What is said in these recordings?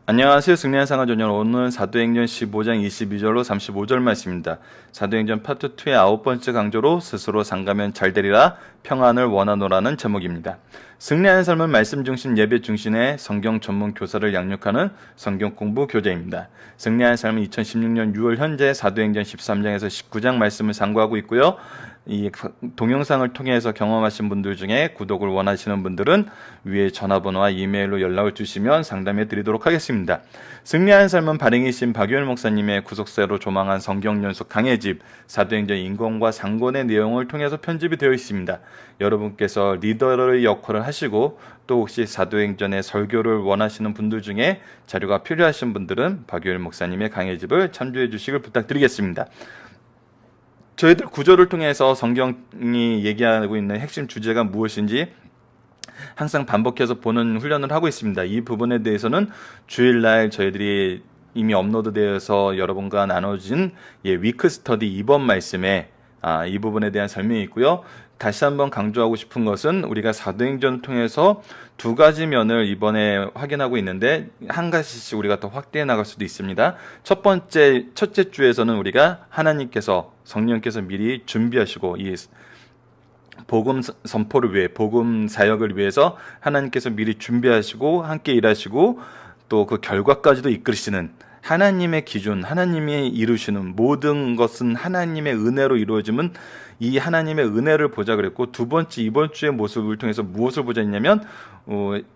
안녕하세요. 승리한 상하전년 오늘 사도행전 15장 22절로 35절 말씀입니다. 사도행전 파트 2의 9번째 강조로 스스로 상가면 잘되리라 평안을 원하노라는 제목입니다. 승리하는 삶은 말씀 중심 예배 중심의 성경 전문 교사를 양육하는 성경 공부 교재입니다. 승리하는 삶은 2016년 6월 현재 사도행전 13장에서 19장 말씀을 상고하고 있고요. 이 동영상을 통해서 경험하신 분들 중에 구독을 원하시는 분들은 위에 전화번호와 이메일로 연락을 주시면 상담해 드리도록 하겠습니다. 승리하는 삶은 발행이신 박유일 목사님의 구속사로 조망한 성경연수 강해집 사도행전 인권과 상권의 내용을 통해서 편집이 되어 있습니다. 여러분께서 리더의 역할을 하시고 또 혹시 사도행전의 설교를 원하시는 분들 중에 자료가 필요하신 분들은 박유일 목사님의 강해집을 참조해 주시길 부탁드리겠습니다. 저희들 구조를 통해서 성경이 얘기하고 있는 핵심 주제가 무엇인지 항상 반복해서 보는 훈련을 하고 있습니다. 이 부분에 대해서는 주일날 저희들이 이미 업로드되어서 여러분과 나눠진 위크 스터디 2번 말씀에 이 부분에 대한 설명이 있고요. 다시 한번 강조하고 싶은 것은 우리가 사도행전을 통해서 두 가지 면을 이번에 확인하고 있는데 한 가지씩 우리가 더 확대해 나갈 수도 있습니다. 첫째 주에서는 우리가 하나님께서 성령께서 미리 준비하시고 이 복음 선포를 위해 복음 사역을 위해서 하나님께서 미리 준비하시고 함께 일하시고 또 그 결과까지도 이끌으시는 하나님의 기준, 하나님이 이루시는 모든 것은 하나님의 은혜로 이루어지면 이 하나님의 은혜를 보자 그랬고, 두 번째 이번 주의 모습을 통해서 무엇을 보자 했냐면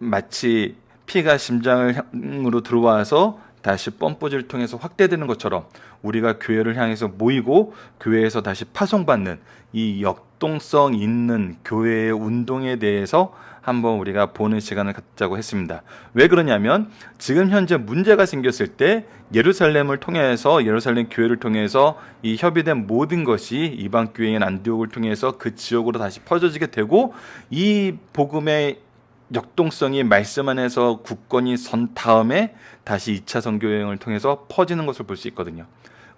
마치 피가 심장으로 들어와서 다시 펌프질을 통해서 확대되는 것처럼 우리가 교회를 향해서 모이고 교회에서 다시 파송받는 이 역동성 있는 교회의 운동에 대해서 한번 우리가 보는 시간을 갖자고 했습니다. 왜 그러냐면 지금 현재 문제가 생겼을 때 예루살렘 교회를 통해서 이 협의된 모든 것이 이방 교회인 안디옥을 통해서 그 지역으로 다시 퍼져지게 되고, 이 복음의 역동성이 말씀 안에서 굳건히 선 다음에 다시 2차 선교 여행을 통해서 퍼지는 것을 볼 수 있거든요.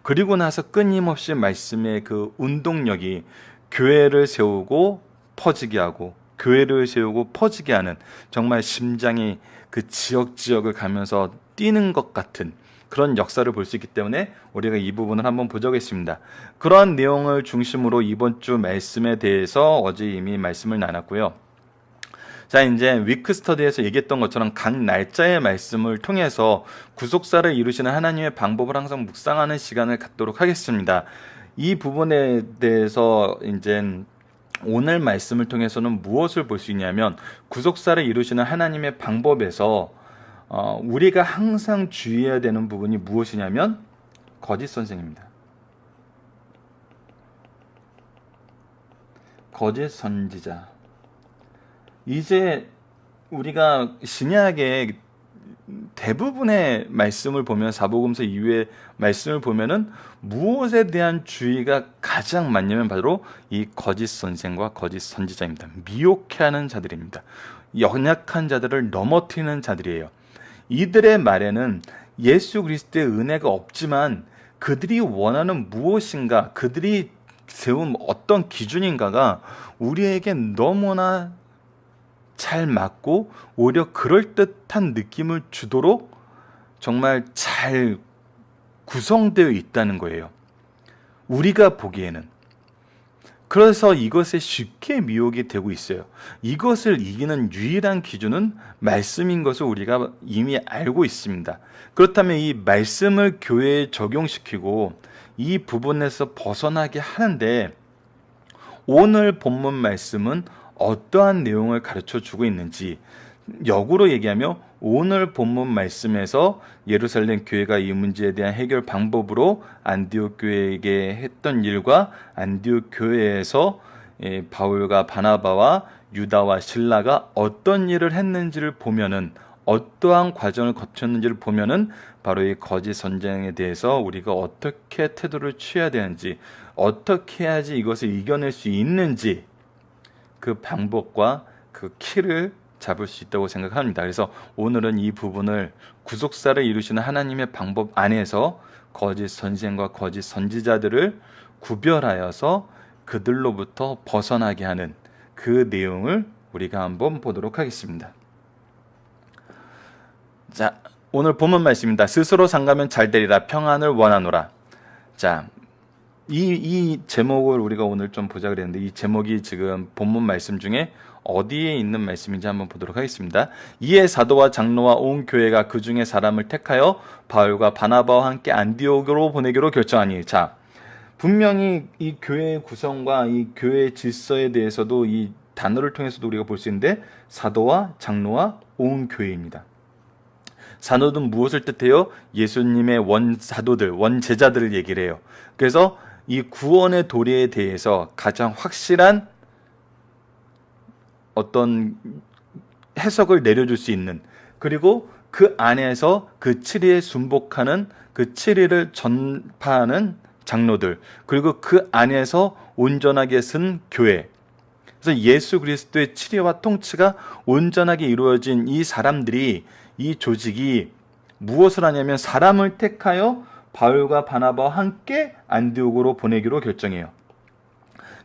그리고 나서 끊임없이 말씀의 그 운동력이 교회를 세우고 퍼지게 하고 교회를 세우고 퍼지게 하는, 정말 심장이 그 지역을 가면서 뛰는 것 같은 그런 역사를 볼 수 있기 때문에 우리가 이 부분을 한번 보자고 했습니다. 그러한 내용을 중심으로 이번 주 말씀에 대해서 어제 이미 말씀을 나눴고요. 자, 이제 위크 스터디에서 얘기했던 것처럼 각 날짜의 말씀을 통해서 구속사를 이루시는 하나님의 방법을 항상 묵상하는 시간을 갖도록 하겠습니다. 이 부분에 대해서 이제 오늘 말씀을 통해서는 무엇을 볼 수 있냐면, 구속사를 이루시는 하나님의 방법에서 우리가 항상 주의해야 되는 부분이 무엇이냐면 거짓 선생입니다. 거짓 선지자. 이제 우리가 신약의 대부분의 말씀을 보면, 사복음서 이후의 말씀을 보면은 무엇에 대한 주의가 가장 많냐면 바로 이 거짓 선생과 거짓 선지자입니다. 미혹해하는 자들입니다. 연약한 자들을 넘어뜨리는 자들이에요. 이들의 말에는 예수 그리스도의 은혜가 없지만 그들이 원하는 무엇인가, 그들이 세운 어떤 기준인가가 우리에게 너무나 잘 맞고 오히려 그럴듯한 느낌을 주도록 정말 잘 구성되어 있다는 거예요, 우리가 보기에는. 그래서 이것에 쉽게 미혹이 되고 있어요. 이것을 이기는 유일한 기준은 말씀인 것을 우리가 이미 알고 있습니다. 그렇다면 이 말씀을 교회에 적용시키고 이 부분에서 벗어나게 하는데, 오늘 본문 말씀은 어떠한 내용을 가르쳐 주고 있는지, 역으로 얘기하면 오늘 본문 말씀에서 예루살렘 교회가 이 문제에 대한 해결 방법으로 안디옥 교회에게 했던 일과 안디옥 교회에서 바울과 바나바와 유다와 실라가 어떤 일을 했는지를 보면은, 어떠한 과정을 거쳤는지를 보면은 바로 이 거짓 선생에 대해서 우리가 어떻게 태도를 취해야 되는지, 어떻게 해야지 이것을 이겨낼 수 있는지, 그 방법과 그 키를 잡을 수 있다고 생각합니다. 그래서 오늘은 이 부분을 구속사를 이루시는 하나님의 방법 안에서 거짓 선생과 거짓 선지자들을 구별하여서 그들로부터 벗어나게 하는 그 내용을 우리가 한번 보도록 하겠습니다. 자, 오늘 본문 말씀입니다. 스스로 상가면 잘 되리라 평안을 원하노라. 자, 이 제목을 우리가 오늘 좀 보자 그랬는데 이 제목이 지금 본문 말씀 중에 어디에 있는 말씀인지 한번 보도록 하겠습니다. 이에 사도와 장로와 온 교회가 그 중에 사람을 택하여 바울과 바나바와 함께 안디옥으로 보내기로 결정하니. 자, 분명히 이 교회의 구성과 이 교회의 질서에 대해서도 이 단어를 통해서도 우리가 볼 수 있는데 사도와 장로와 온 교회입니다. 사도는 무엇을 뜻해요? 예수님의 원사도들, 원제자들을 얘기를 해요. 그래서 이 구원의 도리에 대해서 가장 확실한 어떤 해석을 내려줄 수 있는, 그리고 그 안에서 그 치리에 순복하는, 그 치리를 전파하는 장로들, 그리고 그 안에서 온전하게 쓴 교회. 그래서 예수 그리스도의 치리와 통치가 온전하게 이루어진 이 사람들이, 이 조직이 무엇을 하냐면 사람을 택하여 바울과 바나바와 함께 안디옥으로 보내기로 결정해요.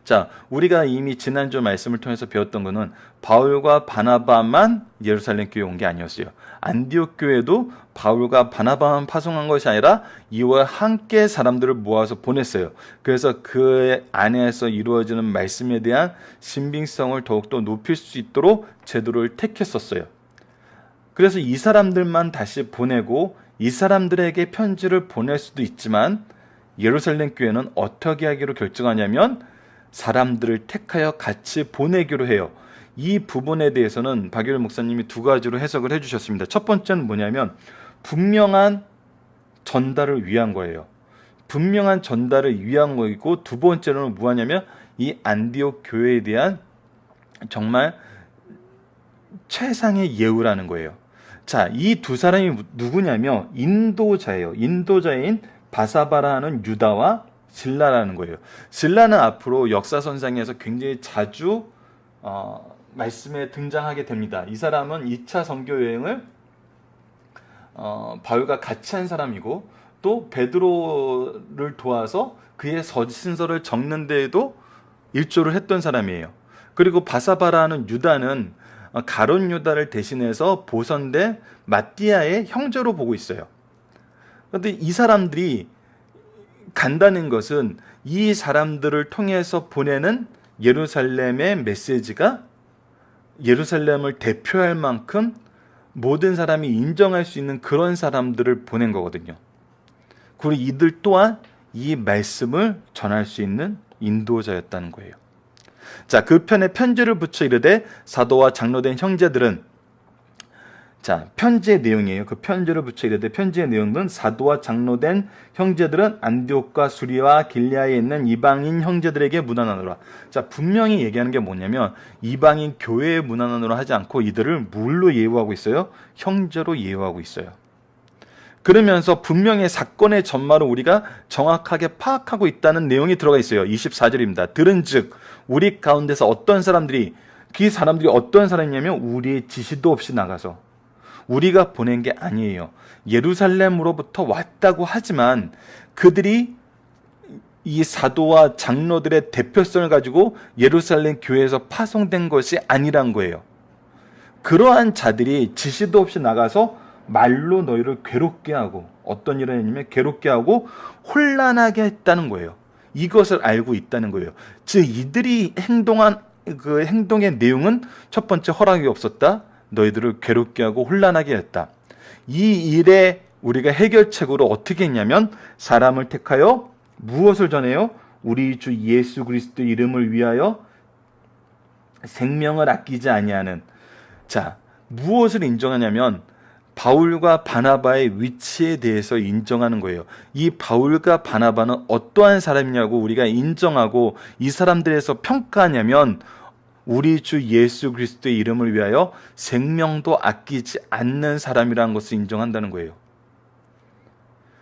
자, 우리가 이미 지난주 말씀을 통해서 배웠던 것은 바울과 바나바만 예루살렘 교회에 온 게 아니었어요. 안디옥 교회도 바울과 바나바만 파송한 것이 아니라 이와 함께 사람들을 모아서 보냈어요. 그래서 그 안에서 이루어지는 말씀에 대한 신빙성을 더욱더 높일 수 있도록 제도를 택했었어요. 그래서 이 사람들만 다시 보내고 이 사람들에게 편지를 보낼 수도 있지만 예루살렘 교회는 어떻게 하기로 결정하냐면 사람들을 택하여 같이 보내기로 해요. 이 부분에 대해서는 박유일 목사님이 두 가지로 해석을 해주셨습니다. 첫 번째는 뭐냐면 분명한 전달을 위한 거예요. 분명한 전달을 위한 거이고, 두 번째로는 뭐냐면 이 안디옥 교회에 대한 정말 최상의 예우라는 거예요. 자, 이 두 사람이 누구냐면 인도자예요. 인도자인 바사바라는 유다와 실라라는 거예요. 실라는 앞으로 역사선상에서 굉장히 자주 말씀에 등장하게 됩니다. 이 사람은 2차 선교 여행을 바울과 같이 한 사람이고, 또 베드로를 도와서 그의 서신서를 적는 데에도 일조를 했던 사람이에요. 그리고 바사바라는 유다는 가룟 유다를 대신해서 보선된 마띠아의 형제로 보고 있어요. 그런데 이 사람들이 간다는 것은 이 사람들을 통해서 보내는 예루살렘의 메시지가 예루살렘을 대표할 만큼 모든 사람이 인정할 수 있는 그런 사람들을 보낸 거거든요. 그리고 이들 또한 이 말씀을 전할 수 있는 인도자였다는 거예요. 자, 그 편에 편지를 붙여 이르되 사도와 장로된 형제들은, 자, 편지의 내용이에요. 그 편지를 붙여 이르되 편지의 내용은 사도와 장로된 형제들은 안디옥과 수리와 길리아에 있는 이방인 형제들에게 문안하노라. 자, 분명히 얘기하는 게 뭐냐면 이방인 교회에 문안하노라 하지 않고 이들을 뭘로 예우하고 있어요? 형제로 예우하고 있어요. 그러면서 분명히 사건의 전말을 우리가 정확하게 파악하고 있다는 내용이 들어가 있어요. 24절입니다. 들은즉 우리 가운데서 어떤 사람들이, 그 사람들이 어떤 사람이냐면 우리의 지시도 없이 나가서, 우리가 보낸 게 아니에요. 예루살렘으로부터 왔다고 하지만 그들이 이 사도와 장로들의 대표성을 가지고 예루살렘 교회에서 파송된 것이 아니란 거예요. 그러한 자들이 지시도 없이 나가서 말로 너희를 괴롭게 하고, 어떤 일을 했냐면 괴롭게 하고 혼란하게 했다는 거예요. 이것을 알고 있다는 거예요. 즉 이들이 행동한 그 행동의 내용은 첫 번째, 허락이 없었다. 너희들을 괴롭게 하고 혼란하게 했다. 이 일에 우리가 해결책으로 어떻게 했냐면 사람을 택하여 무엇을 전해요? 우리 주 예수 그리스도 이름을 위하여 생명을 아끼지 아니하는. 자, 무엇을 인정하냐면 바울과 바나바의 위치에 대해서 인정하는 거예요. 이 바울과 바나바는 어떠한 사람이냐고 우리가 인정하고 이 사람들에서 평가하냐면 우리 주 예수 그리스도의 이름을 위하여 생명도 아끼지 않는 사람이라는 것을 인정한다는 거예요.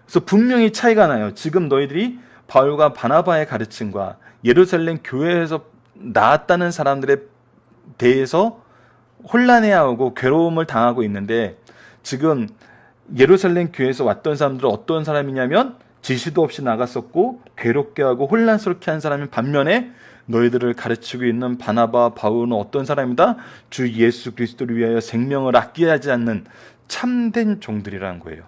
그래서 분명히 차이가 나요. 지금 너희들이 바울과 바나바의 가르침과 예루살렘 교회에서 나왔다는 사람들에 대해서 혼란해하고 괴로움을 당하고 있는데, 지금 예루살렘 교회에서 왔던 사람들은 어떤 사람이냐면 지시도 없이 나갔었고 괴롭게 하고 혼란스럽게 한 사람인 반면에 너희들을 가르치고 있는 바나바, 바울은 어떤 사람이다? 주 예수 그리스도를 위하여 생명을 아끼지 않는 참된 종들이라는 거예요.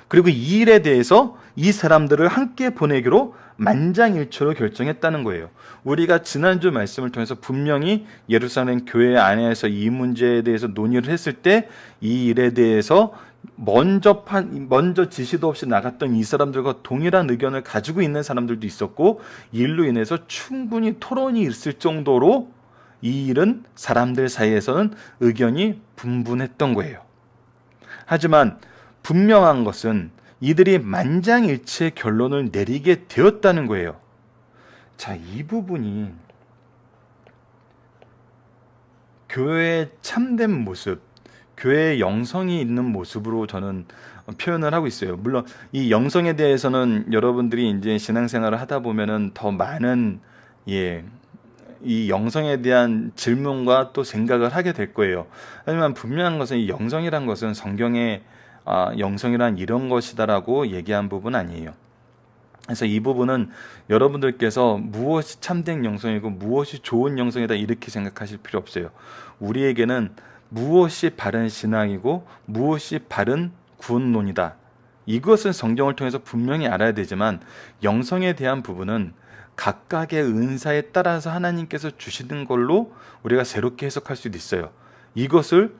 그리고 이 일에 대해서 이 사람들을 함께 보내기로 만장일치로 결정했다는 거예요. 우리가 지난주 말씀을 통해서 분명히 예루살렘 교회 안에서 이 문제에 대해서 논의를 했을 때 이 일에 대해서 먼저 지시도 없이 나갔던 이 사람들과 동일한 의견을 가지고 있는 사람들도 있었고, 이 일로 인해서 충분히 토론이 있을 정도로 이 일은 사람들 사이에서는 의견이 분분했던 거예요. 하지만 분명한 것은 이들이 만장일치의 결론을 내리게 되었다는 거예요. 자, 이 부분이 교회의 참된 모습, 교회의 영성이 있는 모습으로 저는 표현을 하고 있어요. 물론 이 영성에 대해서는 여러분들이 이제 신앙생활을 하다 보면은 더 많은 이 영성에 대한 질문과 또 생각을 하게 될 거예요. 하지만 분명한 것은 이 영성이란 것은 성경에 영성이란 이런 것이다라고 얘기한 부분 아니에요. 그래서 이 부분은 여러분들께서 무엇이 참된 영성이고 무엇이 좋은 영성이다 이렇게 생각하실 필요 없어요. 우리에게는 무엇이 바른 신앙이고 무엇이 바른 구원론이다, 이것은 성경을 통해서 분명히 알아야 되지만, 영성에 대한 부분은 각각의 은사에 따라서 하나님께서 주시는 걸로 우리가 새롭게 해석할 수도 있어요. 이것을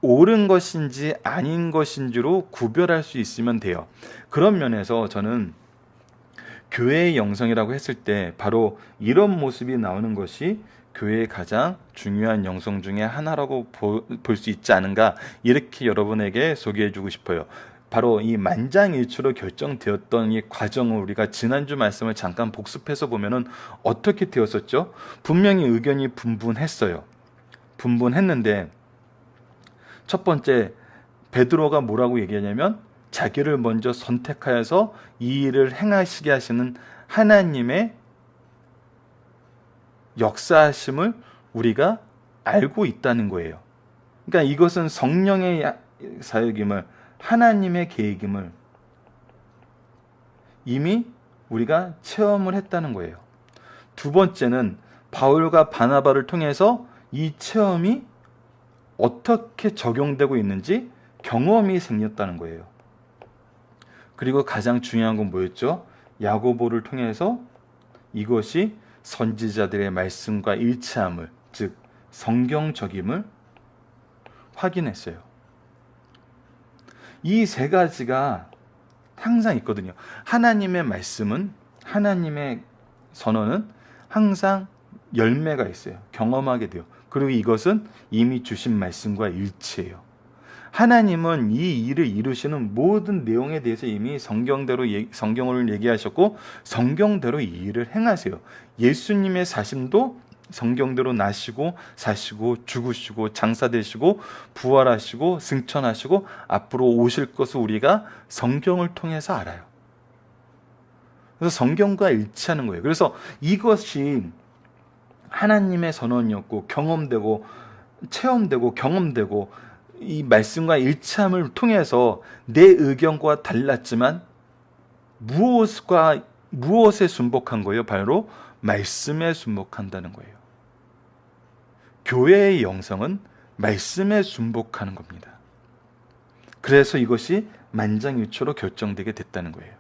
옳은 것인지 아닌 것인지로 구별할 수 있으면 돼요. 그런 면에서 저는 교회의 영성이라고 했을 때 바로 이런 모습이 나오는 것이 교회의 가장 중요한 영성 중에 하나라고 볼 수 있지 않은가, 이렇게 여러분에게 소개해주고 싶어요. 바로 이 만장일치로 결정되었던 이 과정을 우리가 지난주 말씀을 잠깐 복습해서 보면은 어떻게 되었었죠? 분명히 의견이 분분했어요. 분분했는데 첫 번째, 베드로가 뭐라고 얘기하냐면 자기를 먼저 선택하여서 이 일을 행하시게 하시는 하나님의 역사하심을 우리가 알고 있다는 거예요. 그러니까 이것은 성령의 사역임을, 하나님의 계획임을 이미 우리가 체험을 했다는 거예요. 두 번째는 바울과 바나바를 통해서 이 체험이 어떻게 적용되고 있는지 경험이 생겼다는 거예요. 그리고 가장 중요한 건 뭐였죠? 야고보를 통해서 이것이 선지자들의 말씀과 일치함을, 즉 성경적임을 확인했어요. 이 세 가지가 항상 있거든요. 하나님의 말씀은, 하나님의 선언은 항상 열매가 있어요. 경험하게 돼요. 그리고 이것은 이미 주신 말씀과 일치해요. 하나님은 이 일을 이루시는 모든 내용에 대해서 이미 성경을 얘기하셨고 성경대로 이 일을 행하세요. 예수님의 사심도 성경대로 나시고 사시고 죽으시고 장사되시고 부활하시고 승천하시고 앞으로 오실 것을 우리가 성경을 통해서 알아요. 그래서 성경과 일치하는 거예요. 그래서 이것이 하나님의 선언이었고 경험되고 체험되고 경험되고 이 말씀과 일치함을 통해서 내 의견과 달랐지만 무엇에 순복한 거예요? 바로 말씀에 순복한다는 거예요. 교회의 영성은 말씀에 순복하는 겁니다. 그래서 이것이 만장일치로 결정되게 됐다는 거예요.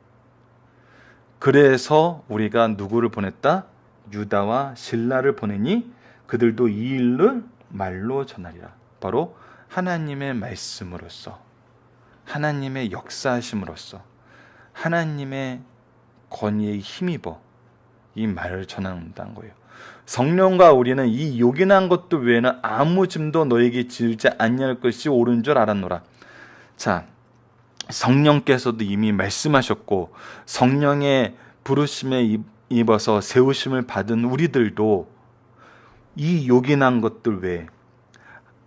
그래서 우리가 누구를 보냈다? 유다와 실라를 보내니 그들도 이 일을 말로 전하리라. 바로 하나님의 말씀으로써, 하나님의 역사하심으로써, 하나님의 권위에 힘입어 이 말을 전한다는 거예요. 성령과 우리는 이 요긴한 것도 외에는 아무 짐도 너에게 지우지 아니할 것이 옳은 줄 알았노라. 자, 성령께서도 이미 말씀하셨고 성령의 부르심에 입어서 세우심을 받은 우리들도 이 요긴한 것들 외에,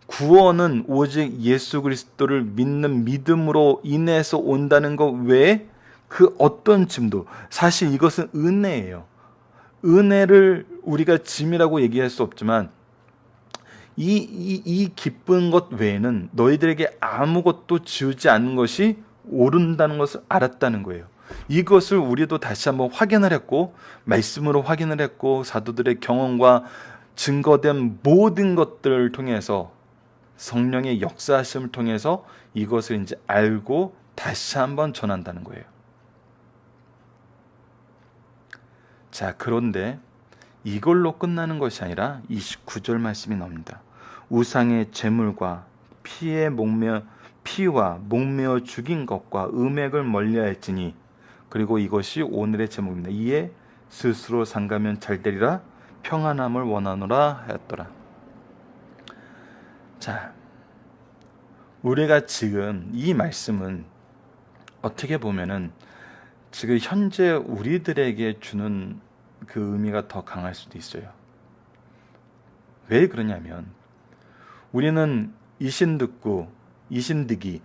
구원은 오직 예수 그리스도를 믿는 믿음으로 인해서 온다는 것 외에 그 어떤 짐도, 사실 이것은 은혜예요. 은혜를 우리가 짐이라고 얘기할 수 없지만 이 기쁜 것 외에는 너희들에게 아무것도 지우지 않는 것이 옳은다는 것을 알았다는 거예요. 이것을 우리도 다시 한번 확인을 했고 말씀으로 확인을 했고 사도들의 경험과 증거된 모든 것들을 통해서 성령의 역사하심을 통해서 이것을 이제 알고 다시 한번 전한다는 거예요. 자, 그런데 이걸로 끝나는 것이 아니라 29절 말씀이 나옵니다. 우상의 제물과 피와 목매어 죽인 것과 음액을 멀리하였으니, 그리고 이것이 오늘의 제목입니다. 이에 스스로 상가면 잘되리라 평안함을 원하노라 하였더라. 자, 우리가 지금 이 말씀은 어떻게 보면은 지금 현재 우리들에게 주는 그 의미가 더 강할 수도 있어요. 왜 그러냐면 우리는 이신듣기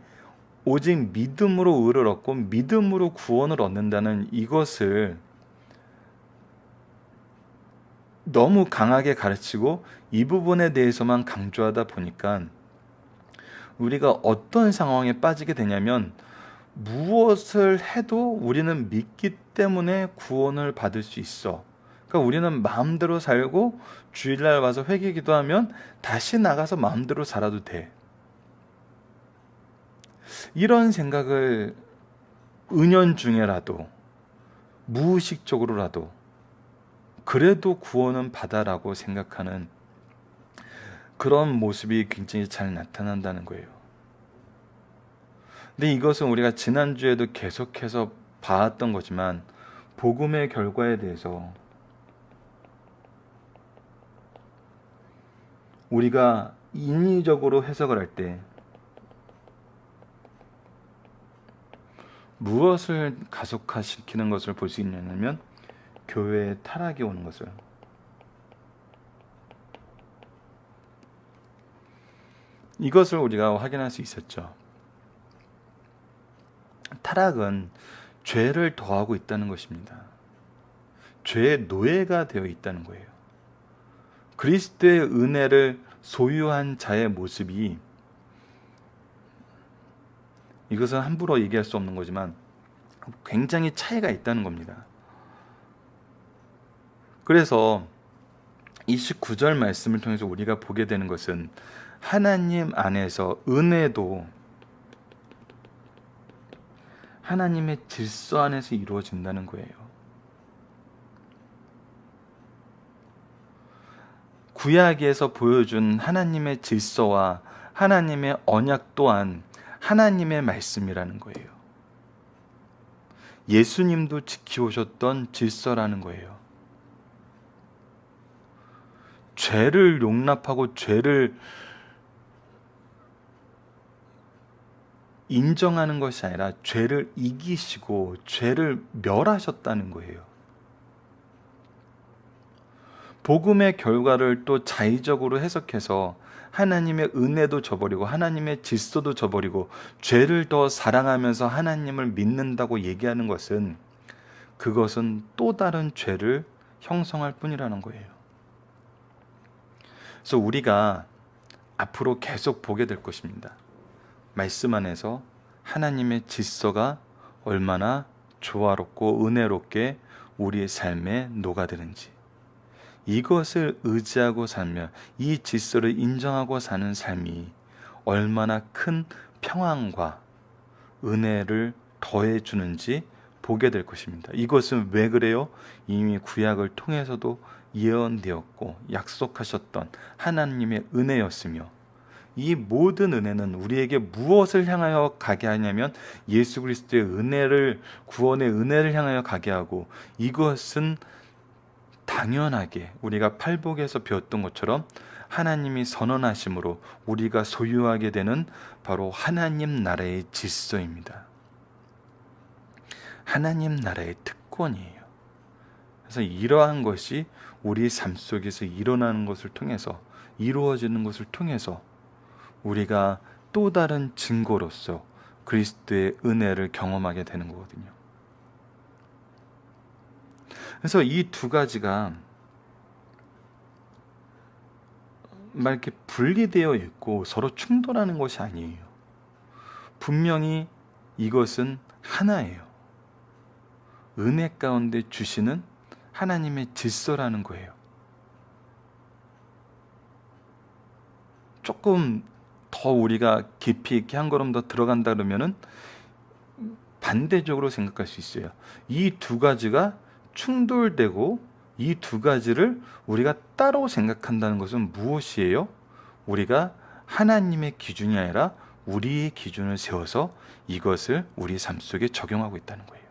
오직 믿음으로 의를 얻고 믿음으로 구원을 얻는다는 이것을 너무 강하게 가르치고 이 부분에 대해서만 강조하다 보니까 우리가 어떤 상황에 빠지게 되냐면 무엇을 해도 우리는 믿기 때문에 구원을 받을 수 있어. 그러니까 우리는 마음대로 살고 주일날 와서 회개 기도하면 다시 나가서 마음대로 살아도 돼. 이런 생각을 은연중에라도 무의식적으로라도 그래도 구원은 받아라고 생각하는 그런 모습이 굉장히 잘 나타난다는 거예요. 근데 이것은 우리가 지난주에도 계속해서 봐왔던 거지만 복음의 결과에 대해서 우리가 인위적으로 해석을 할 때 무엇을 가속화시키는 것을 볼 수 있냐면 교회에 타락이 오는 것을. 이것을 우리가 확인할 수 있었죠. 타락은 죄를 더하고 있다는 것입니다. 죄의 노예가 되어 있다는 거예요. 그리스도의 은혜를 소유한 자의 모습이, 이것은 함부로 얘기할 수 없는 거지만 굉장히 차이가 있다는 겁니다. 그래서 29절 말씀을 통해서 우리가 보게 되는 것은 하나님 안에서 은혜도 하나님의 질서 안에서 이루어진다는 거예요. 구약에서 보여준 하나님의 질서와 하나님의 언약 또한 하나님의 말씀이라는 거예요. 예수님도 지키오셨던 질서라는 거예요. 죄를 용납하고 죄를 인정하는 것이 아니라 죄를 이기시고 죄를 멸하셨다는 거예요. 복음의 결과를 또 자의적으로 해석해서 하나님의 은혜도 저버리고 하나님의 질서도 저버리고 죄를 더 사랑하면서 하나님을 믿는다고 얘기하는 것은 그것은 또 다른 죄를 형성할 뿐이라는 거예요. 그래서 우리가 앞으로 계속 보게 될 것입니다. 말씀 안에서 하나님의 질서가 얼마나 조화롭고 은혜롭게 우리의 삶에 녹아드는지, 이것을 의지하고 살며 이 질서를 인정하고 사는 삶이 얼마나 큰 평안과 은혜를 더해주는지 보게 될 것입니다. 이것은 왜 그래요? 이미 구약을 통해서도 예언되었고 약속하셨던 하나님의 은혜였으며, 이 모든 은혜는 우리에게 무엇을 향하여 가게 하냐면 예수 그리스도의 은혜를, 구원의 은혜를 향하여 가게 하고, 이것은 당연하게 우리가 팔복에서 배웠던 것처럼 하나님이 선언하심으로 우리가 소유하게 되는 바로 하나님 나라의 질서입니다. 하나님 나라의 특권이에요. 그래서 이러한 것이 우리 삶 속에서 일어나는 것을 통해서, 이루어지는 것을 통해서 우리가 또 다른 증거로서 그리스도의 은혜를 경험하게 되는 거거든요. 그래서 이 두 가지가 막 이렇게 분리되어 있고 서로 충돌하는 것이 아니에요. 분명히 이것은 하나예요. 은혜 가운데 주시는 하나님의 질서라는 거예요. 조금 더 우리가 깊이 있게 한 걸음 더 들어간다 그러면은 반대적으로 생각할 수 있어요. 이 두 가지가 충돌되고 이 두 가지를 우리가 따로 생각한다는 것은 무엇이에요? 우리가 하나님의 기준이 아니라 우리의 기준을 세워서 이것을 우리 삶 속에 적용하고 있다는 거예요.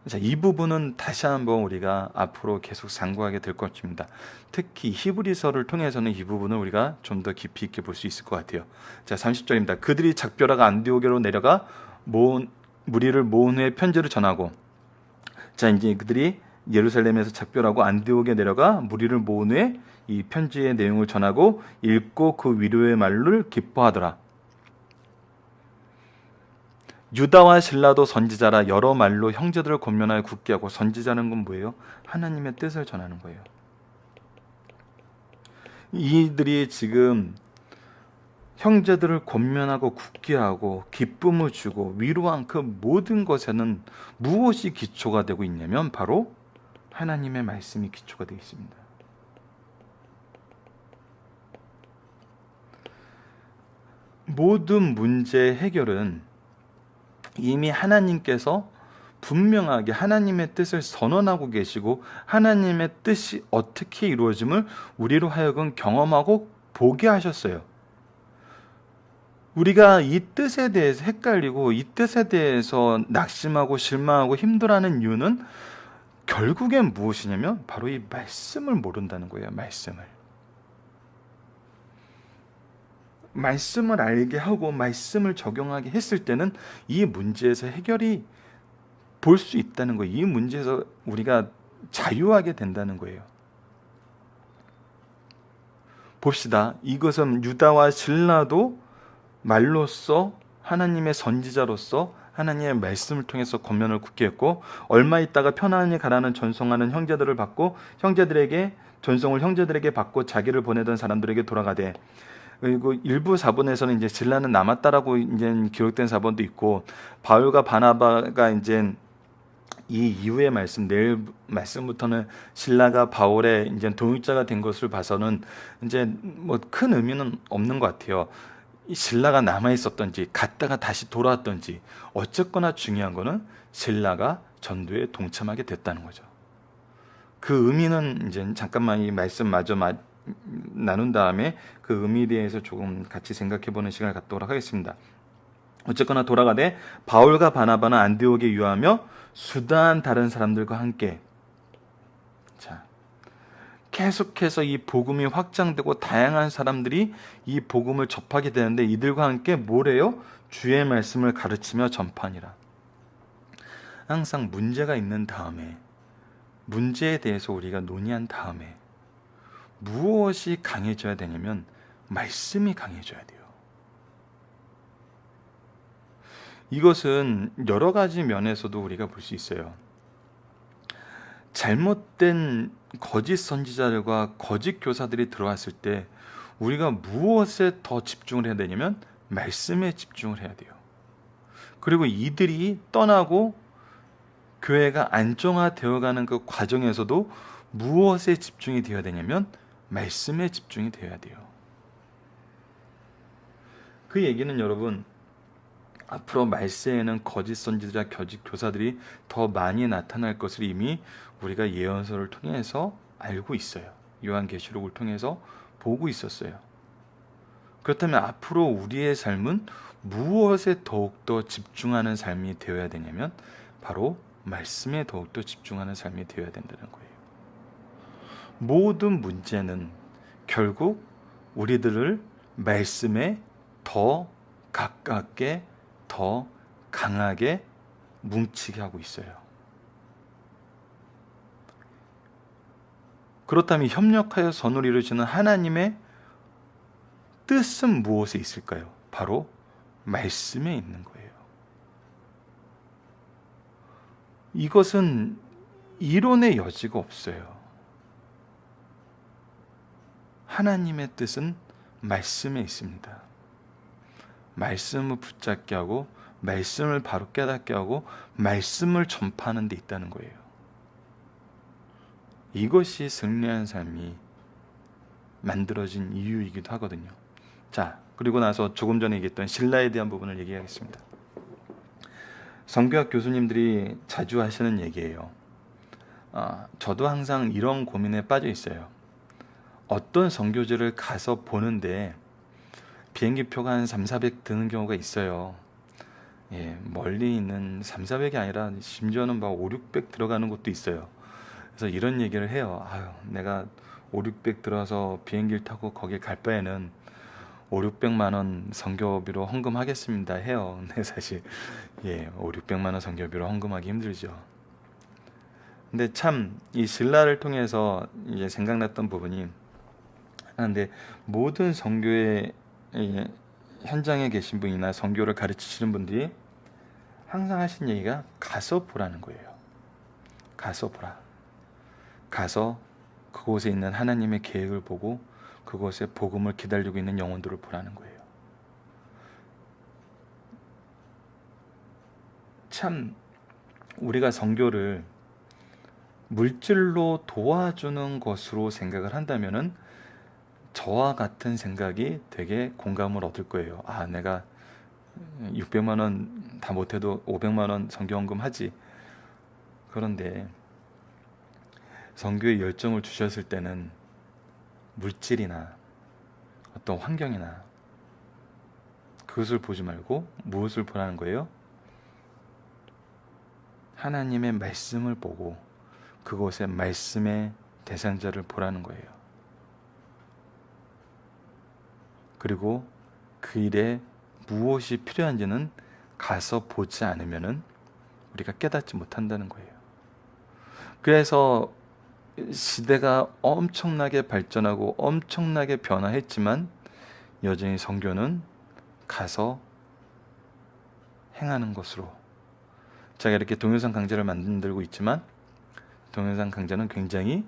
자, 이 부분은 다시 한번 우리가 앞으로 계속 상고하게 될 것입니다. 특히 히브리서를 통해서는 이 부분을 우리가 좀 더 깊이 있게 볼 수 있을 것 같아요. 자, 30절입니다. 그들이 작별하가 안디오게로 내려가 무리를 모은 후에 편지를 전하고, 자, 이제 그들이 예루살렘에서 작별하고 안디옥에 내려가 무리를 모은 후에 이 편지의 내용을 전하고 읽고 그 위로의 말을 기뻐하더라. 유다와 실라도 선지자라 여러 말로 형제들을 권면하여 굳게 하고, 선지자는 건 뭐예요? 하나님의 뜻을 전하는 거예요. 이들이 지금 형제들을 권면하고 굳게 하고 기쁨을 주고 위로한 그 모든 것에는 무엇이 기초가 되고 있냐면 바로 하나님의 말씀이 기초가 되어 있습니다. 모든 문제의 해결은 이미 하나님께서 분명하게 하나님의 뜻을 선언하고 계시고 하나님의 뜻이 어떻게 이루어짐을 우리로 하여금 경험하고 보게 하셨어요. 우리가 이 뜻에 대해서 헷갈리고 이 뜻에 대해서 낙심하고 실망하고 힘들어하는 이유는 결국엔 무엇이냐면 바로 이 말씀을 모른다는 거예요. 말씀을 알게 하고 말씀을 적용하게 했을 때는 이 문제에서 해결이 볼 수 있다는 거예요. 이 문제에서 우리가 자유하게 된다는 거예요. 봅시다. 이것은 유다와 실라도 말로써 하나님의 선지자로서 하나님의 말씀을 통해서 권면을 굳게 했고, 얼마 있다가 편안히 가라는 전송하는 형제들을 받고 전송을 형제들에게 받고 자기를 보내던 사람들에게 돌아가되, 그리고 일부 사본에서는 이제 실라는 남았다라고 이제 기록된 사본도 있고, 바울과 바나바가 이제 이 이후의 말씀, 내일 말씀부터는 실라가 바울의 이제 동역자가 된 것을 봐서는 이제 뭐 큰 의미는 없는 것 같아요. 이 실라가 남아 있었던지 갔다가 다시 돌아왔던지 어쨌거나 중요한 거는 실라가 전도에 동참하게 됐다는 거죠. 그 의미는 이제 잠깐만 이 말씀 마저 나눈 다음에 그 의미에 대해서 조금 같이 생각해보는 시간을 갖도록 하겠습니다. 어쨌거나 돌아가되 바울과 바나바는 안디옥에 유하며 수다한 다른 사람들과 함께, 자, 계속해서 이 복음이 확장되고 다양한 사람들이 이 복음을 접하게 되는데 이들과 함께 뭐래요? 주의 말씀을 가르치며 전파하니라. 항상 문제가 있는 다음에 문제에 대해서 우리가 논의한 다음에 무엇이 강해져야 되냐면 말씀이 강해져야 돼요. 이것은 여러 가지 면에서도 우리가 볼 수 있어요. 잘못된 거짓 선지자들과 거짓 교사들이 들어왔을 때 우리가 무엇에 더 집중을 해야 되냐면 말씀에 집중을 해야 돼요. 그리고 이들이 떠나고 교회가 안정화되어가는 그 과정에서도 무엇에 집중이 되어야 되냐면 말씀에 집중이 되어야 돼요. 그 얘기는 여러분, 앞으로 말세에는 거짓 선지자, 거짓 교사들이 더 많이 나타날 것을 이미 우리가 예언서를 통해서 알고 있어요. 요한계시록을 통해서 보고 있었어요. 그렇다면 앞으로 우리의 삶은 무엇에 더욱더 집중하는 삶이 되어야 되냐면 바로 말씀에 더욱더 집중하는 삶이 되어야 된다는 거예요. 모든 문제는 결국 우리들을 말씀에 더 가깝게, 더 강하게 뭉치게 하고 있어요. 그렇다면 협력하여 선을 이루시는 하나님의 뜻은 무엇에 있을까요? 바로 말씀에 있는 거예요. 이것은 이론의 여지가 없어요. 하나님의 뜻은 말씀에 있습니다. 말씀을 붙잡게 하고 말씀을 바로 깨닫게 하고 말씀을 전파하는 데 있다는 거예요. 이것이 승리한 삶이 만들어진 이유이기도 하거든요. 자, 그리고 나서 조금 전에 얘기했던 신라에 대한 부분을 얘기하겠습니다. 성교학 교수님들이 자주 하시는 얘기예요. 저도 항상 이런 고민에 빠져 있어요. 어떤 선교지를 가서 보는데 비행기표가 한 3,400 드는 경우가 있어요. 예, 멀리 있는 3,400이 아니라 심지어는 막 5,600 들어가는 곳도 있어요. 그래서 이런 얘기를 해요. 내가 5,600 들어서 비행기를 타고 거기 갈 바에는 5,600만 원 선교비로 헌금하겠습니다 해요. 근데 사실 5,600만 원 선교비로 헌금하기 힘들죠. 근데 참 이 신라를 통해서 이제 생각났던 부분이, 근데 모든 선교의 현장에 계신 분이나 선교를 가르치시는 분들이 항상 하신 얘기가 가서 보라는 거예요. 가서 보라. 가서 그곳에 있는 하나님의 계획을 보고 그곳에 복음을 기다리고 있는 영혼들을 보라는 거예요. 참 우리가 선교를 물질로 도와주는 것으로 생각을 한다면은 저와 같은 생각이 되게 공감을 얻을 거예요. 내가 600만 원 다 못해도 500만 원 선교헌금 하지. 그런데 선교에 열정을 주셨을 때는 물질이나 어떤 환경이나 그것을 보지 말고 무엇을 보라는 거예요? 하나님의 말씀을 보고 그곳의 말씀의 대상자를 보라는 거예요. 그리고 그 일에 무엇이 필요한지는 가서 보지 않으면은 우리가 깨닫지 못한다는 거예요. 그래서 시대가 엄청나게 발전하고 엄청나게 변화했지만 여전히 선교는 가서 행하는 것으로, 제가 이렇게 동영상 강좌를 만들고 있지만 동영상 강좌는 굉장히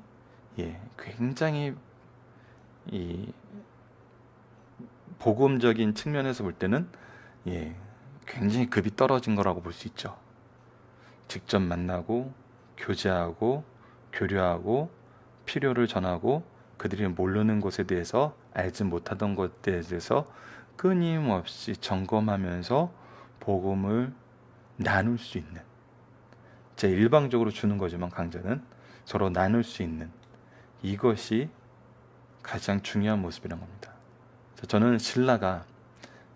이 복음적인 측면에서 볼 때는 굉장히 급이 떨어진 거라고 볼 수 있죠. 직접 만나고 교제하고 교류하고 필요를 전하고 그들이 모르는 것에 대해서 알지 못하던 것에 대해서 끊임없이 점검하면서 복음을 나눌 수 있는, 제 일방적으로 주는 거지만 강좌는 서로 나눌 수 있는, 이것이 가장 중요한 모습이란 겁니다. 저는 신라가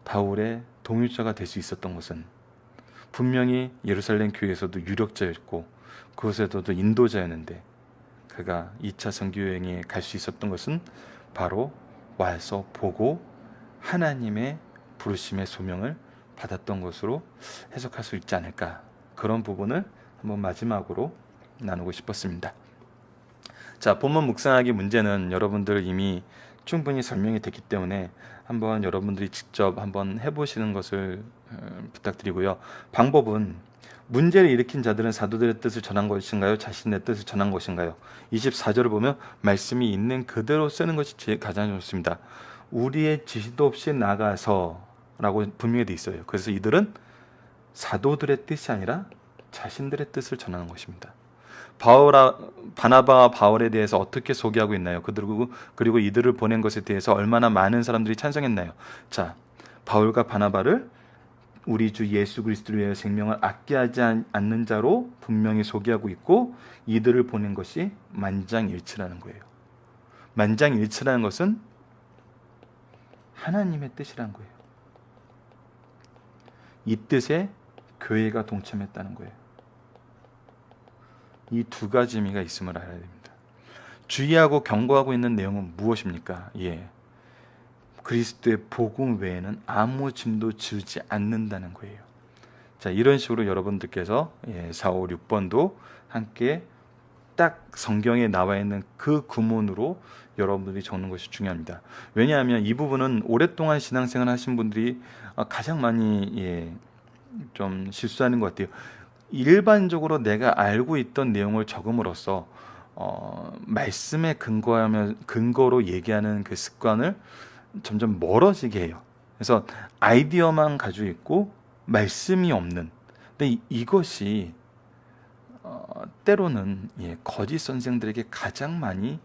바울의 동역자가 될 수 있었던 것은 분명히 예루살렘 교회에서도 유력자였고 그곳에서도 인도자였는데, 그가 2차 선교여행에 갈 수 있었던 것은 바로 와서 보고 하나님의 부르심의 소명을 받았던 것으로 해석할 수 있지 않을까, 그런 부분을 한번 마지막으로 나누고 싶었습니다. 자, 본문 묵상하기 문제는 여러분들 이미 충분히 설명이 됐기 때문에 한번 여러분들이 직접 한번 해보시는 것을 부탁드리고요. 방법은, 문제를 일으킨 자들은 사도들의 뜻을 전한 것인가요? 자신의 뜻을 전한 것인가요? 24절을 보면 말씀이 있는 그대로 쓰는 것이 가장 좋습니다. 우리의 지시도 없이 나가서 라고 분명히 돼 있어요. 그래서 이들은 사도들의 뜻이 아니라 자신들의 뜻을 전하는 것입니다. 바나바와 바울에 대해서 어떻게 소개하고 있나요? 그리고 이들을 보낸 것에 대해서 얼마나 많은 사람들이 찬성했나요? 자, 바울과 바나바를 우리 주 예수 그리스도를 위하여 생명을 아끼하지 않는 자로 분명히 소개하고 있고, 이들을 보낸 것이 만장일치라는 거예요. 만장일치라는 것은 하나님의 뜻이라는 거예요. 이 뜻에 교회가 동참했다는 거예요. 이 두 가지 의미가 있음을 알아야 됩니다. 주의하고 경고하고 있는 내용은 무엇입니까? 그리스도의 복음 외에는 아무 짐도 지우지 않는다는 거예요. 자, 이런 식으로 여러분들께서 4, 5, 6번도 함께 딱 성경에 나와 있는 그 구문으로 여러분들이 적는 것이 중요합니다. 왜냐하면 이 부분은 오랫동안 신앙생활 하신 분들이 가장 많이 좀 실수하는 것 같아요. 일반적으로 내가 알고 있던 내용을 적음으로써 말씀에 근거로 얘기하는 그 습관을 점점 멀어지게 해요. 그래서 아이디어만 가지고 있고 말씀이 없는, 근데 이것이 때로는 거짓 선생들에게 가장 많이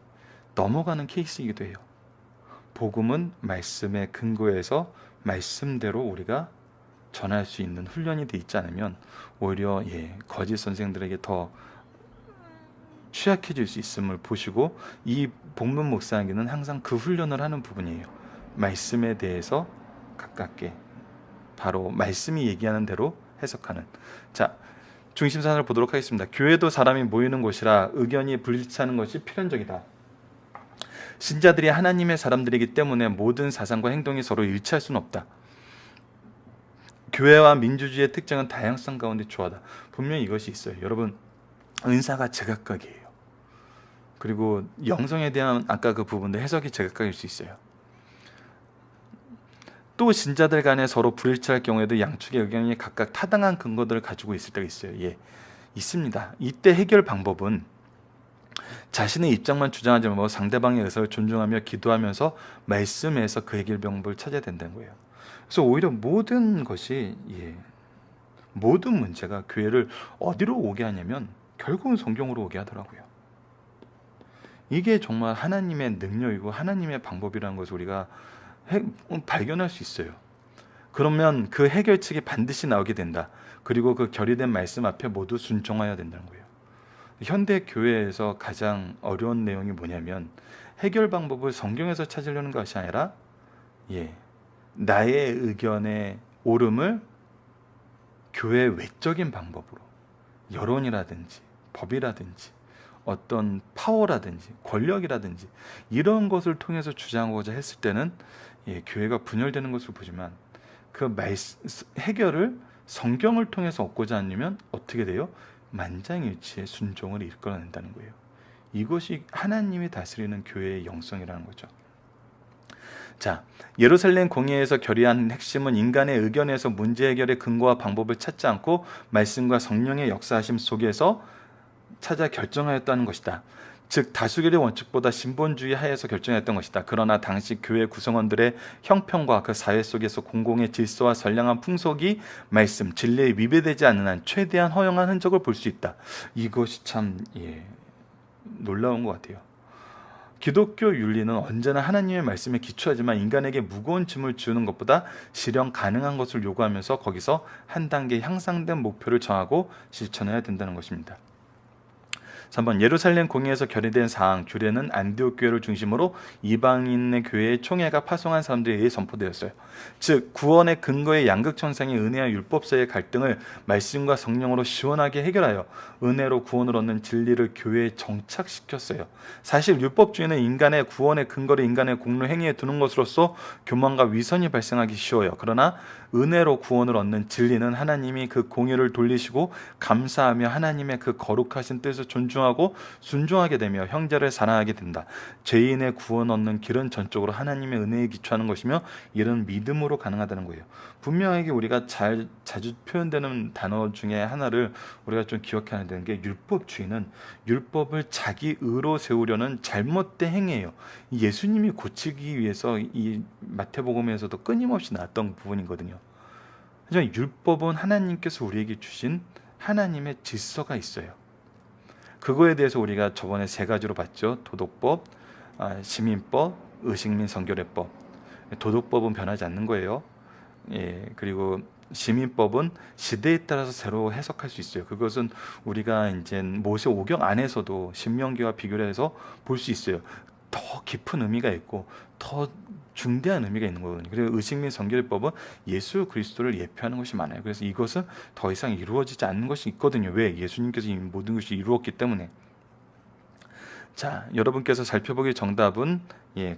넘어가는 케이스이기도 해요. 복음은 말씀의 근거에서 말씀대로 우리가 전할 수 있는 훈련이 돼 있지 않으면 오히려 거짓 선생들에게 더 취약해질 수 있음을 보시고, 이 복문 묵상하기는 항상 그 훈련을 하는 부분이에요. 말씀에 대해서 가깝게 바로 말씀이 얘기하는 대로 해석하는. 자, 중심사를 보도록 하겠습니다. 교회도 사람이 모이는 곳이라 의견이 불일치하는 것이 필연적이다. 신자들이 하나님의 사람들이기 때문에 모든 사상과 행동이 서로 일치할 수는 없다. 교회와 민주주의의 특징은 다양성 가운데 조화다. 분명히 이것이 있어요. 여러분, 은사가 제각각이에요. 그리고 영성에 대한 아까 그 부분도 해석이 제각각일 수 있어요. 또 신자들 간에 서로 불일치할 경우에도 양측의 의견이 각각 타당한 근거들을 가지고 있을 때가 있어요. 있습니다. 이때 해결 방법은 자신의 입장만 주장하지 말고 상대방의 의사를 존중하며 기도하면서 말씀에서 그 해결 방법을 찾아야 된다는 거예요. 그래서 오히려 모든 것이 모든 문제가 교회를 어디로 오게 하냐면 결국은 성경으로 오게 하더라고요. 이게 정말 하나님의 능력이고 하나님의 방법이라는 것을 우리가 발견할 수 있어요. 그러면 그 해결책이 반드시 나오게 된다. 그리고 그 결의된 말씀 앞에 모두 순종해야 된다는 거예요. 현대 교회에서 가장 어려운 내용이 뭐냐면 해결 방법을 성경에서 찾으려는 것이 아니라 나의 의견의 옳음을 교회 외적인 방법으로, 여론이라든지 법이라든지 어떤 파워라든지 권력이라든지 이런 것을 통해서 주장하고자 했을 때는 교회가 분열되는 것을 보지만, 그 해결을 성경을 통해서 얻고자 하면 어떻게 돼요? 만장일치의 순종을 이끌어낸다는 거예요. 이것이 하나님이 다스리는 교회의 영성이라는 거죠. 자, 예루살렘 공의회에서 결의한 핵심은 인간의 의견에서 문제 해결의 근거와 방법을 찾지 않고 말씀과 성령의 역사하심 속에서 찾아 결정하였다는 것이다. 즉 다수결의 원칙보다 신본주의 하에서 결정했던 것이다. 그러나 당시 교회 구성원들의 형편과 그 사회 속에서 공공의 질서와 선량한 풍속이 말씀, 진리에 위배되지 않는 한 최대한 허용한 흔적을 볼 수 있다. 이것이 참 놀라운 것 같아요. 기독교 윤리는 언제나 하나님의 말씀에 기초하지만 인간에게 무거운 짐을 지우는 것보다 실현 가능한 것을 요구하면서 거기서 한 단계 향상된 목표를 정하고 실천해야 된다는 것입니다. 3번, 예루살렘 공의회에서 결의된 사항, 규례는 안디옥 교회를 중심으로 이방인의 교회의 총회가 파송한 사람들에 의해 선포되었어요. 즉 구원의 근거의 양극천상의 은혜와 율법 사이의 갈등을 말씀과 성령으로 시원하게 해결하여 은혜로 구원을 얻는 진리를 교회에 정착시켰어요. 사실 율법주의는 인간의 구원의 근거를 인간의 공로 행위에 두는 것으로서 교만과 위선이 발생하기 쉬워요. 그러나 은혜로 구원을 얻는 진리는 하나님이 그 공의를 돌리시고 감사하며 하나님의 그 거룩하신 뜻을 존중하고 순종하게 되며 형제를 사랑하게 된다. 죄인의 구원 얻는 길은 전적으로 하나님의 은혜에 기초하는 것이며 이런 믿음으로 가능하다는 거예요. 분명하게 우리가 자주 표현되는 단어 중에 하나를 우리가 좀 기억해야 되는 게, 율법주의는 율법을 자기 의로 세우려는 잘못된 행위예요. 예수님이 고치기 위해서 이 마태복음에서도 끊임없이 나왔던 부분이거든요. 하지만 율법은 하나님께서 우리에게 주신 하나님의 질서가 있어요. 그거에 대해서 우리가 저번에 3가지로 봤죠. 도덕법, 시민법, 의식민 성결례법. 도덕법은 변하지 않는 거예요. 그리고 시민법은 시대에 따라서 새로 해석할 수 있어요. 그것은 우리가 이제 모세 오경 안에서도 신명기와 비교를 해서 볼 수 있어요. 더 깊은 의미가 있고 더 중대한 의미가 있는 거거든요. 그리고 의식민 성결법은 예수 그리스도를 예표하는 것이 많아요. 그래서 이것은 더 이상 이루어지지 않는 것이 있거든요. 왜? 예수님께서 이 모든 것이 이루었기 때문에. 자, 여러분께서 살펴보기 정답은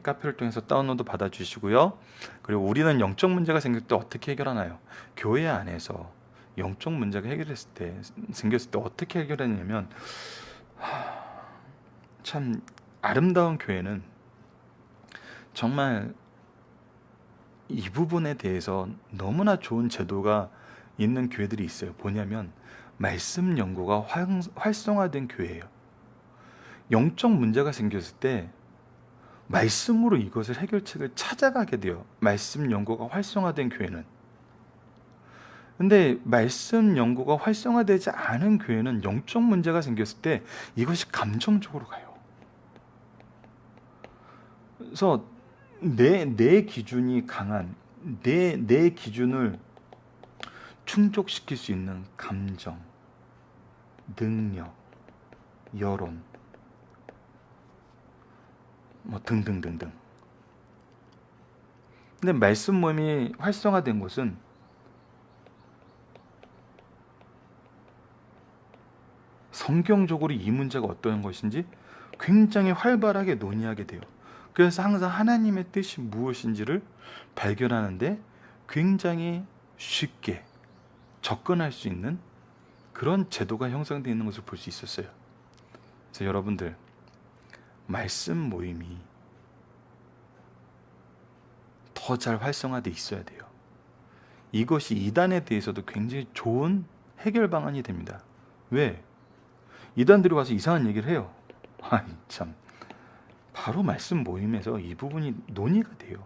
카페를 통해서 다운로드 받아주시고요. 그리고 우리는 영적 문제가 생길 때 어떻게 해결하나요? 교회 안에서 영적 문제가 생겼을 때 어떻게 해결하냐면, 참 아름다운 교회는 정말 이 부분에 대해서 너무나 좋은 제도가 있는 교회들이 있어요. 뭐냐면 말씀 연구가 활성화된 교회예요. 영적 문제가 생겼을 때 말씀으로 이것을 해결책을 찾아가게 돼요. 말씀 연구가 활성화된 교회는. 근데 말씀 연구가 활성화되지 않은 교회는 영적 문제가 생겼을 때 이것이 감정적으로 가요. 그래서 내 기준이 강한, 내 기준을 충족시킬 수 있는 감정, 능력, 여론, 뭐 등등등등. 근데 말씀 모임이 활성화된 곳은 성경적으로 이 문제가 어떤 것인지 굉장히 활발하게 논의하게 돼요. 그래서 항상 하나님의 뜻이 무엇인지를 발견하는데 굉장히 쉽게 접근할 수 있는 그런 제도가 형성되어 있는 것을 볼 수 있었어요. 그래서 여러분들, 말씀 모임이 더 잘 활성화되어 있어야 돼요. 이것이 이단에 대해서도 굉장히 좋은 해결 방안이 됩니다. 왜? 이단들이 와서 이상한 얘기를 해요. 아이 참, 바로 말씀 모임에서 이 부분이 논의가 돼요.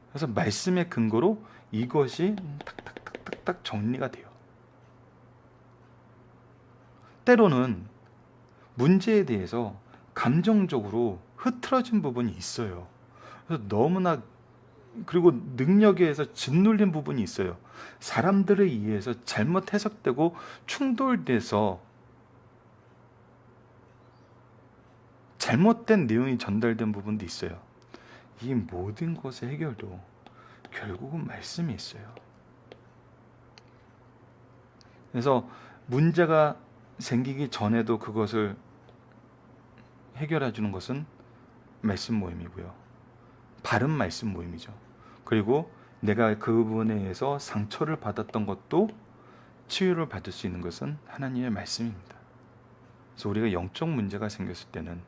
그래서 말씀의 근거로 이것이 탁탁탁탁탁 정리가 돼요. 때로는 문제에 대해서 감정적으로 흐트러진 부분이 있어요. 그래서 너무나, 그리고 능력에 의해서 짓눌린 부분이 있어요. 사람들에 의해서 잘못 해석되고 충돌돼서 잘못된 내용이 전달된 부분도 있어요. 이 모든 것의 해결도 결국은 말씀이 있어요. 그래서 문제가 생기기 전에도 그것을 해결해 주는 것은 말씀 모임이고요. 바른 말씀 모임이죠. 그리고 내가 그 부분에 의해서 상처를 받았던 것도 치유를 받을 수 있는 것은 하나님의 말씀입니다. 그래서 우리가 영적 문제가 생겼을 때는,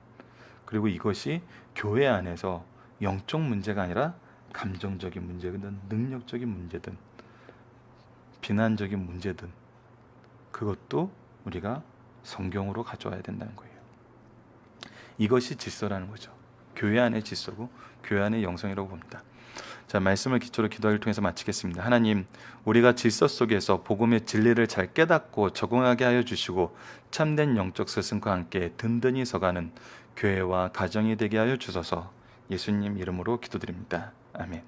그리고 이것이 교회 안에서 영적 문제가 아니라 감정적인 문제든 능력적인 문제든 비난적인 문제든 그것도 우리가 성경으로 가져와야 된다는 거예요. 이것이 질서라는 거죠. 교회 안의 질서고 교회 안의 영성이라고 봅니다. 자, 말씀을 기초로 기도를 통해서 마치겠습니다. 하나님, 우리가 질서 속에서 복음의 진리를 잘 깨닫고 적응하게 하여 주시고 참된 영적 스승과 함께 든든히 서가는 교회와 가정이 되게 하여 주소서. 예수님 이름으로 기도드립니다. 아멘.